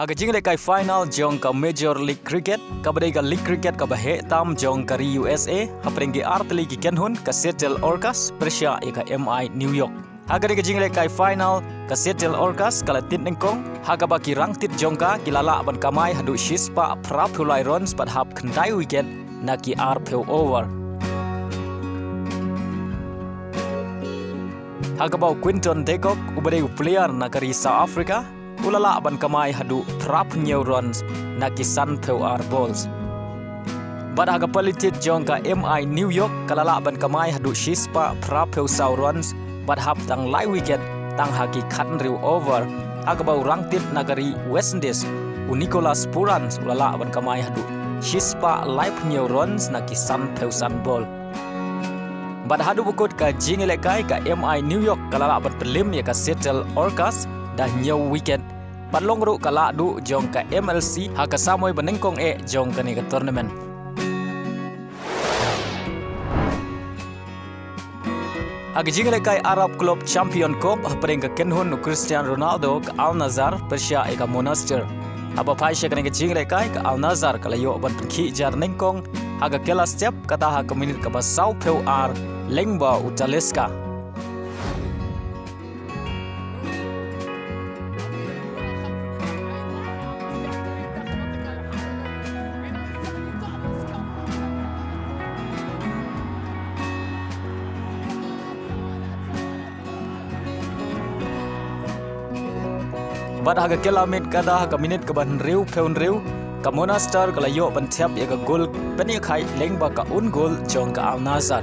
Haga jing kai final jong ka Major League Cricket kabadai ka League Cricket ka bahe tam jong kari USA haprengi artli ki kenhun ka Seattle Orcas Persia eka MI New York. Haga ka jing kai final ka Seattle Orcas kala tin nengkong haga baki rangtit jongka kilala ban kamai hadu shispa prapulai runs pat hap khandai wicket naki arpeu over. Haga bau Quinton de Kock ubadai player na kari South Africa ulala ban kamai hadu prap new runs naki san peu ar balls. Bad haga politit jongka MI New York kalala ban kamai hadu shispa prap peu sau runs bad hap tang lai wicket tang haki khatn riu over. Haga bau rangtit nagari West Indies Nicholas Purans ulala ban kamai hadu shispa live new runs naki san peu san ball. Bad hadu bukut ka jingelekai ka MI New York kalala ban pelim ya ka Seattle Orcas dah new wicket. Bad longru kala du jong ka MLC haka samoy banengkong jong ka ni ka tournament. Haga jingle kai Arab Club Champion Cup hapring ka kenhun Cristiano Ronaldo ka Al Nassr Persia ka Monastir. Aba pai she ka jingle kai ka Al Nassr kalayo ban khi jar nengkong haga kela step kata ha ka minit ka basau peu ar lengba utaleska. Bad haga kelamit kada haga minit ka ban riu peun riu ka Monastir kalayo ban tiap ya ka gol bani khai lengba ka gol jong ka Al Nassr.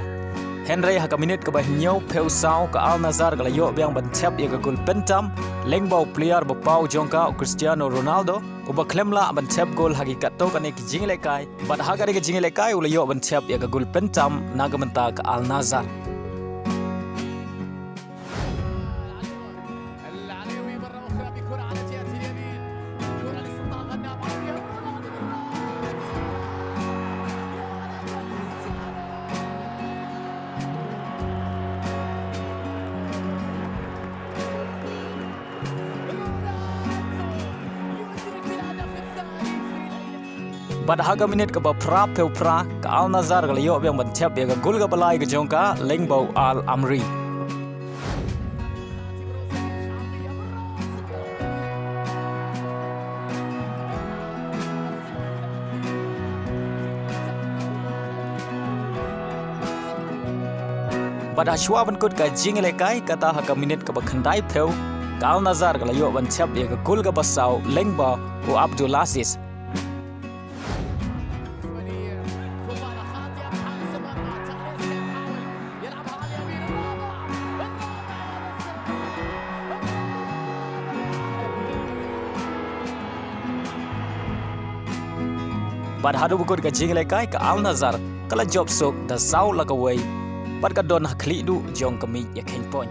Henry haga minit ka ban nyau peu sau ka Al Nassr kalayo biang ban tiap ya ka gol pentam lengba player ba pau jong ka Cristiano Ronaldo uba klemla ban tiap gol hagi katto ka ne ki jingle kai bad haga de ki jingle kai ulayo ban tiap ya ka gol pentam nagamenta ka Al Nassr. Bad haga minit ka ba pra peu pra ka Al Nassr ka layo biang ban tiap ya ka gol ka balai ka jongka lengbau Al Amri. Bad hashwa ban kut ka jingle kai kata haga minit ka ba khandai peu ka Al Nassr ka layo ban tiap ya ka gol ka basau lengba u Abdul Aziz. Bad hadu bukut ka jingle kai ka Al Nassr kala job sok da sau laka way bad ka don hakli du jong kami ya keng point.